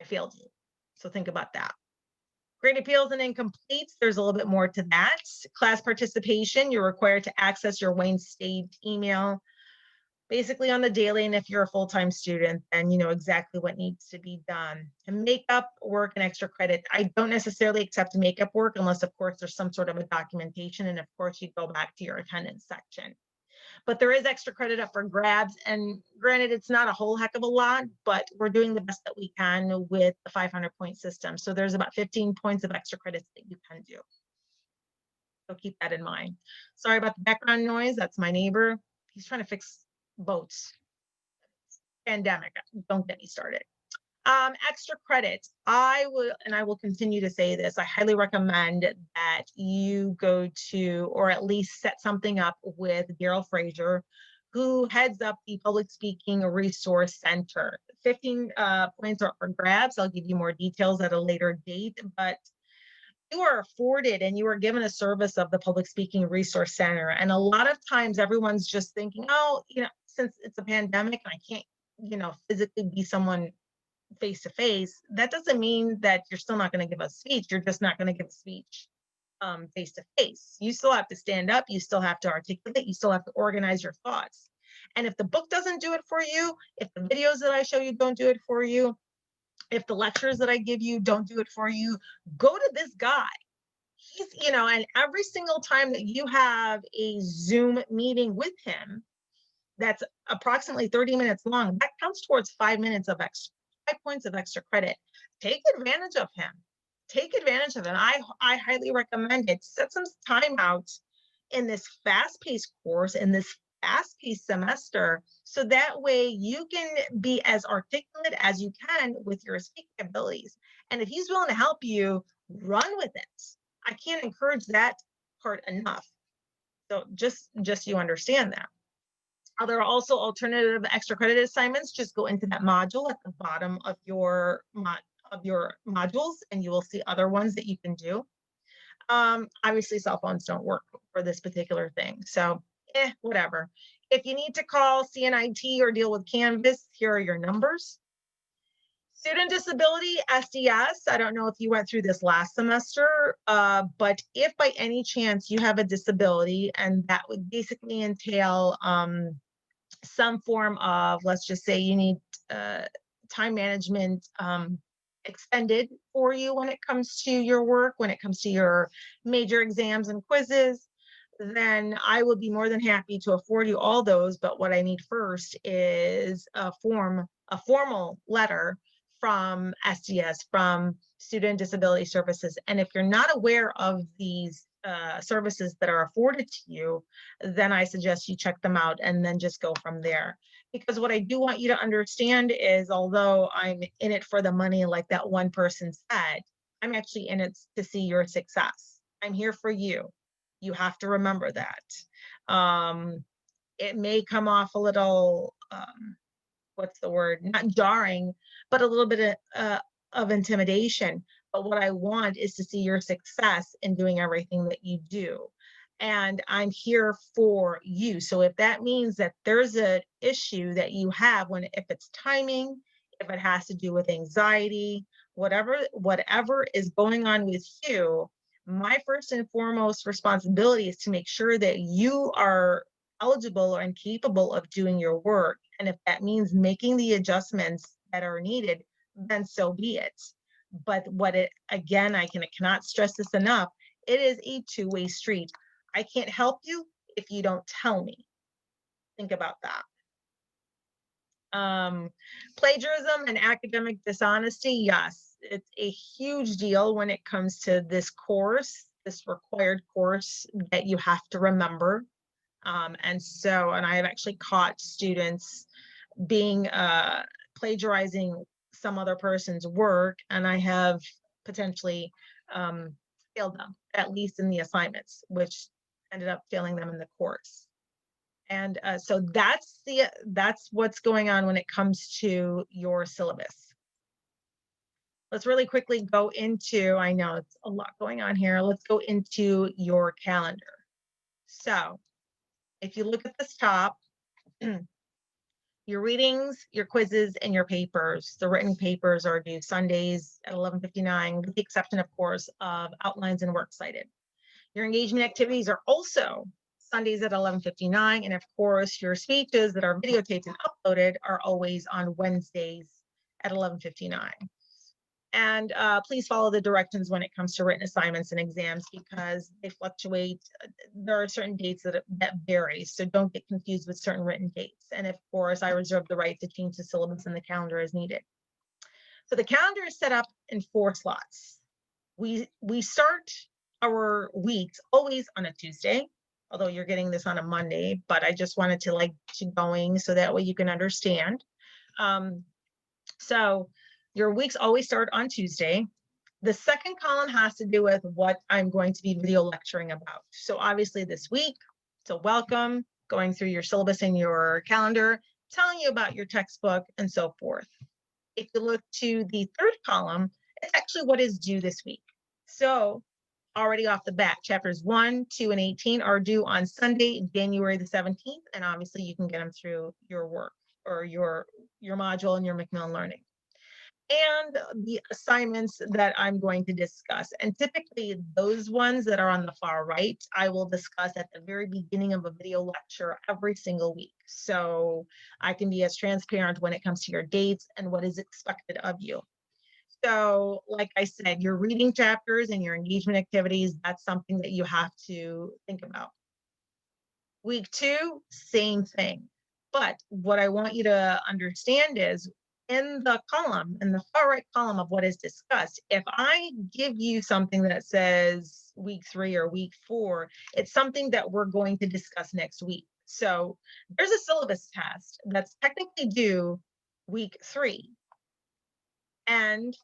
Speaker 1: I failed you. So think about that. Grade appeals and incompletes, there's a little bit more to that. Class participation, you're required to access your Wayne State email basically on the daily. And if you're a full-time student, then you know exactly what needs to be done. And makeup work and extra credit, I don't necessarily accept makeup work unless, of course, there's some sort of a documentation. And of course, you go back to your attendance section. But there is extra credit up for grabs. And granted, it's not a whole heck of a lot, but we're doing the best that we can with the 500-point system. So there's about 15 points of extra credits that you can do. So keep that in mind. Sorry about the background noise. That's my neighbor. He's trying to fix boats. Pandemic. Don't get me started. Extra credits. I will continue to say this. I highly recommend that you go to, or at least set something up with Daryl Frazier, who heads up the Public Speaking Resource Center. 15 points are for grabs. I'll give you more details at a later date, but you are afforded and you are given a service of the Public Speaking Resource Center. And a lot of times everyone's just thinking, oh, since it's a pandemic and I can't, physically be someone face to face, that doesn't mean that you're still not going to give a speech. You're just not going to give a speech face to face. You still have to stand up. You still have to articulate. You still have to organize your thoughts. And if the book doesn't do it for you, if the videos that I show you don't do it for you, if the lectures that I give you don't do it for you, go to this guy. And every single time that you have a Zoom meeting with him, that's approximately 30 minutes long, that counts towards 5 minutes of extra, 5 points of extra credit. Take advantage of him. Take advantage of it. I highly recommend it. Set some time out in this fast-paced course, in this fast-paced semester, so that way you can be as articulate as you can with your speaking abilities. And if he's willing to help you, run with it. I can't encourage that part enough. So just you understand that. There are also alternative extra credit assignments. Just go into that module at the bottom of your modules, and you will see other ones that you can do. Obviously, cell phones don't work for this particular thing, so whatever. If you need to call CNIT or deal with Canvas, here are your numbers. Student disability, SDS, I don't know if you went through this last semester, but if by any chance you have a disability, and that would basically entail some form of, let's just say you need time management extended for you when it comes to your work, when it comes to your major exams and quizzes, then I would be more than happy to afford you all those. But what I need first is a formal letter from SDS, from Student Disability Services. And if you're not aware of these services that are afforded to you, then I suggest you check them out and then just go from there. Because what I do want you to understand is, although I'm in it for the money, like that one person said, I'm actually in it to see your success. I'm here for you. You have to remember that. It may come off a little, what's the word? Not jarring, but a little bit of intimidation. But what I want is to see your success in doing everything that you do. and I'm here for you. So if that means that there's an issue that you have, when if it's timing, if it has to do with anxiety, whatever is going on with you, my first and foremost responsibility is to make sure that you are eligible and capable of doing your work. And if that means making the adjustments that are needed, then so be it. But what it again, cannot stress this enough, it is a two-way street. I can't help you if you don't tell me. Think about that. Um, Plagiarism and academic dishonesty, yes, it's a huge deal when it comes to this course, this required course that you have to remember. And I've actually caught students being plagiarizing some other person's work, and I have potentially um, failed them, at least in the assignments, which ended up failing them in the course. And so that's what's going on when it comes to your syllabus. Let's really quickly go into, I know it's a lot going on here. Let's go into your calendar. So if you look at this top, your readings, your quizzes, and your papers, the written papers are due Sundays at 11:59, with the exception, of course, of outlines and works cited. Your engagement activities are also Sundays at 11:59, and of course, your speeches that are videotaped and uploaded are always on Wednesdays at 11:59. And please follow the directions when it comes to written assignments and exams, because they fluctuate. There are certain dates that vary, so don't get confused with certain written dates. And of course, I reserve the right to change the syllabus and the calendar as needed. So the calendar is set up in 4 slots. We start our weeks always on a Tuesday, although you're getting this on a Monday, but I just wanted to get you going so that way you can understand. So your weeks always start on Tuesday. The second column has to do with what I'm going to be video lecturing about. So obviously this week, so welcome, going through your syllabus and your calendar, telling you about your textbook and so forth. If you look to the third column, it's actually what is due this week. So already off the bat, chapters 1, 2, and 18 are due on Sunday, January the 17th. And obviously you can get them through your work or your module and your Macmillan Learning. And the assignments that I'm going to discuss. And typically those ones that are on the far right, I will discuss at the very beginning of a video lecture every single week. So I can be as transparent when it comes to your dates and what is expected of you. So like I said, your reading chapters and your engagement activities, that's something that you have to think about. Week 2, same thing. But what I want you to understand is, in the far right column of what is discussed, if I give you something that says week 3 or week 4, it's something that we're going to discuss next week. So there's a syllabus test that's technically due week 3. And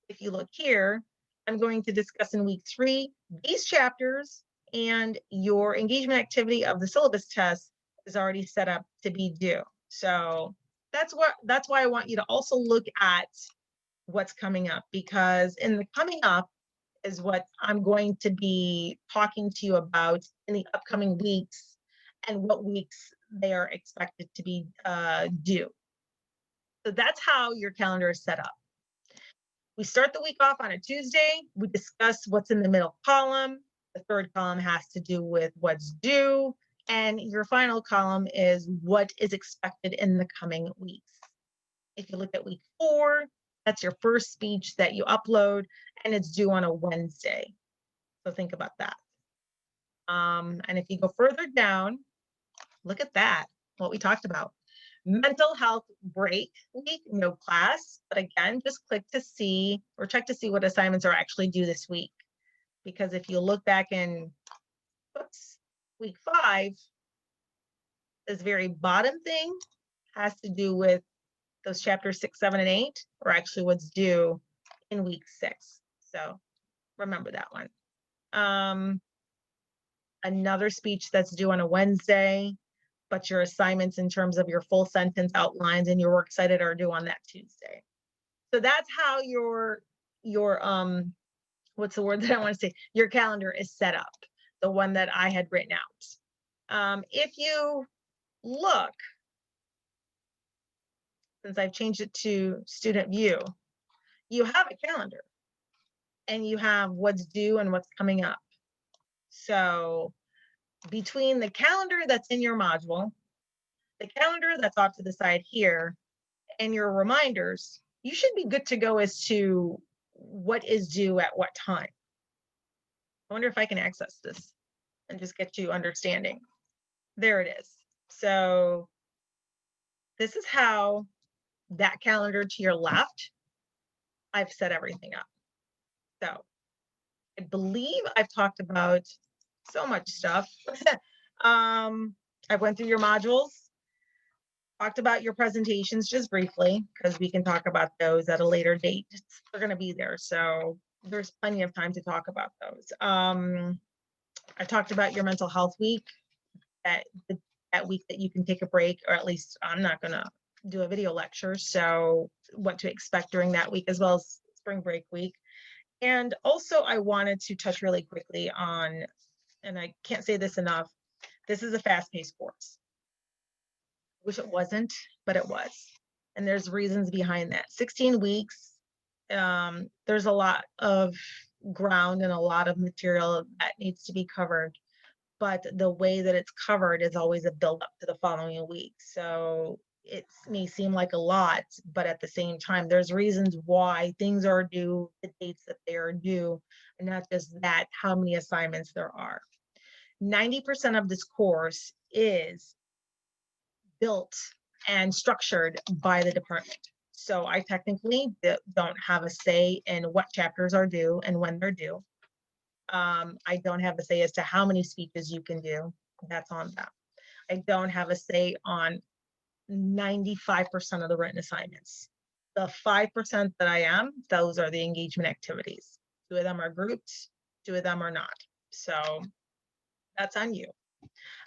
Speaker 1: if you look here, I'm going to discuss in week 3 these chapters, and your engagement activity of the syllabus test is already set up to be due. So that's why I want you to also look at what's coming up, because in the coming up is what I'm going to be talking to you about in the upcoming weeks and what weeks they are expected to be due. So that's how your calendar is set up. We start the week off on a Tuesday. We discuss what's in the middle column. The third column has to do with what's due. And your final column is what is expected in the coming weeks. If you look at week 4, that's your first speech that you upload, and it's due on a Wednesday. So think about that. And if you go further down, look at that, what we talked about. Mental health break week, no class. But again, just click to see or check to see what assignments are actually due this week. Because if you look back in week 5, this very bottom thing has to do with those chapters 6, 7, and 8, or actually what's due in week 6. So remember that one. Another speech that's due on a Wednesday, but your assignments in terms of your full sentence outlines and your works cited are due on that Tuesday. So that's how your what's the word that I want to say? Your calendar is set up. the one that I had written out. If you look, since I've changed it to student view, you have a calendar and you have what's due and what's coming up. So between the calendar that's in your module, the calendar that's off to the side here, and your reminders, you should be good to go as to what is due at what time. I wonder if I can access this and just get you understanding. There it is. So this is how that calendar to your left, I've set everything up. So I believe I've talked about so much stuff. I went through your modules, talked about your presentations just briefly, because we can talk about those at a later date. They're going to be there. So there's plenty of time to talk about those. I talked about your mental health week, that week that you can take a break, or at least I'm not going to do a video lecture. So what to expect during that week, as well as spring break week. And also I wanted to touch really quickly on, and I can't say this enough, this is a fast-paced course. Wish it wasn't, but it was. And there's reasons behind that. 16 weeks, there's a lot of ground and a lot of material that needs to be covered. But the way that it's covered is always a build up to the following week. So it may seem like a lot, but at the same time, there's reasons why things are due, the dates that they are due, and not just that, how many assignments there are. 90% of this course is built and structured by the department. So I technically don't have a say in what chapters are due and when they're due. I don't have a say as to how many speeches you can do. That's on them. I don't have a say on 95% of the written assignments. The 5% that I am, those are the engagement activities. 2 of them are grouped, 2 of them are not. So that's on you.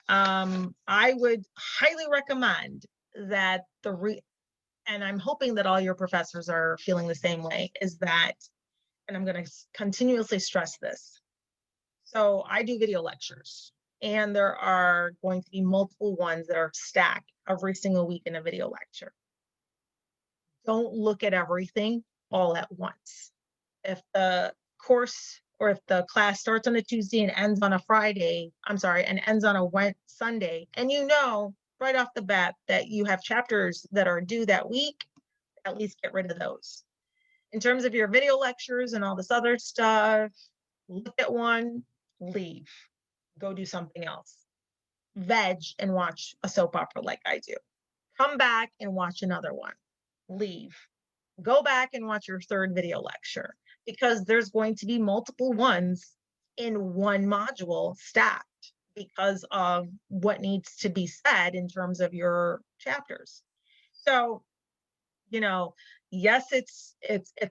Speaker 1: I would highly recommend that and I'm hoping that all your professors are feeling the same way, is that, and I'm going to continuously stress this. So I do video lectures, and there are going to be multiple ones that are stacked every single week in a video lecture. Don't look at everything all at once. If the course, or if the class starts on a Tuesday and ends on a Friday, and ends on a Sunday, and you know right off the bat that you have chapters that are due that week, at least get rid of those. In terms of your video lectures and all this other stuff, look at one, leave, go do something else. Veg and watch a soap opera like I do. Come back and watch another one, leave. Go back and watch your 3rd video lecture, because there's going to be multiple ones in one module stacked because of what needs to be said in terms of your chapters. So, yes, it's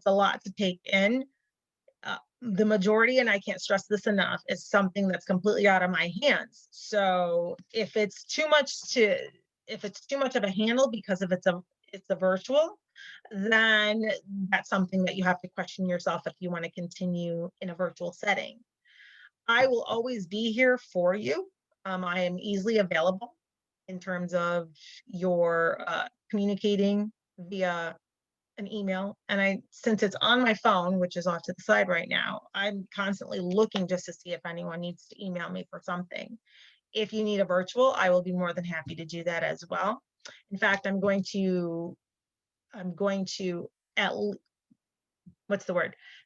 Speaker 1: a lot to take in. The majority, and I can't stress this enough, is something that's completely out of my hands. So if it's too much of a handle because of it's a virtual, then that's something that you have to question yourself if you want to continue in a virtual setting. I will always be here for you. I am easily available in terms of your communicating via an email. And since it's on my phone, which is off to the side right now, I'm constantly looking just to see if anyone needs to email me for something. If you need a virtual, I will be more than happy to do that as well. In fact, I'm going to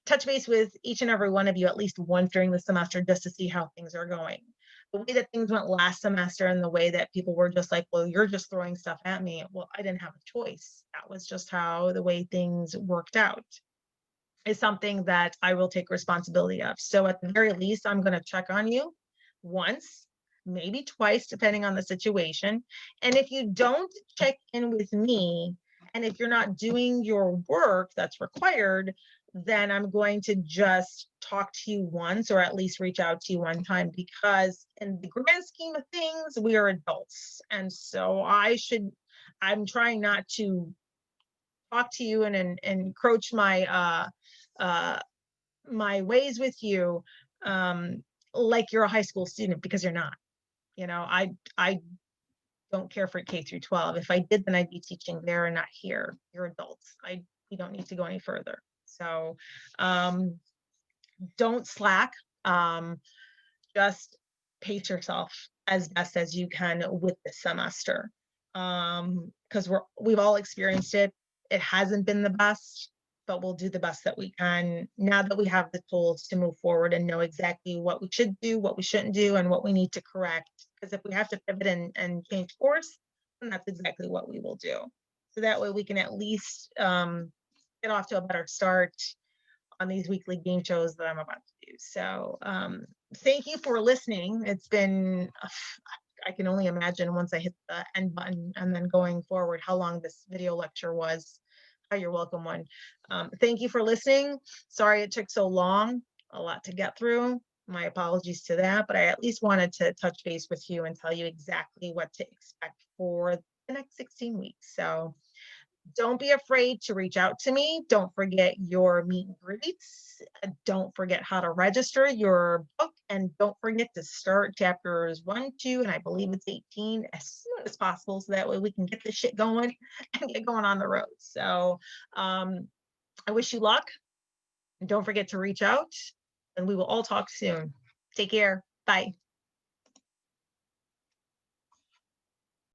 Speaker 1: touch base with each and every one of you at least once during the semester, just to see how things are going. The way that things went last semester, and the way that people were just like, well, you're just throwing stuff at me. Well, I didn't have a choice. That was just how the way things worked out, is something that I will take responsibility of. So at the very least, I'm going to check on you once, maybe twice, depending on the situation. And if you don't check in with me, and if you're not doing your work that's required, then I'm going to just talk to you once, or at least reach out to you one time, because in the grand scheme of things, we are adults. And so I'm trying not to talk to you and encroach my my ways with you like you're a high school student, because you're not. I don't care for K through 12. If I did, then I'd be teaching there and not here. You're adults. We don't need to go any further. So um, don't slack. Um, just pace yourself as best as you can with the semester. Because we've all experienced it. It hasn't been the best, but we'll do the best that we can now that we have the tools to move forward and know exactly what we should do, what we shouldn't do, and what we need to correct. Because if we have to pivot and change course, then that's exactly what we will do. So that way we can at least get off to a better start on these weekly game shows that I'm about to do. So thank you for listening. It's been, I can only imagine once I hit the end button and then going forward how long this video lecture was. Oh, you're welcome one. Thank you for listening. Sorry it took so long, a lot to get through. My apologies to that, but I at least wanted to touch base with you and tell you exactly what to expect for the next 16 weeks. So don't be afraid to reach out to me. Don't forget your meet and greets. Don't forget how to register your book. And don't forget to start chapters 1, 2, and I believe it's 18 as soon as possible. So that way we can get this shit going and get going on the road. So um, I wish you luck. And don't forget to reach out. And we will all talk soon. Take care. Bye.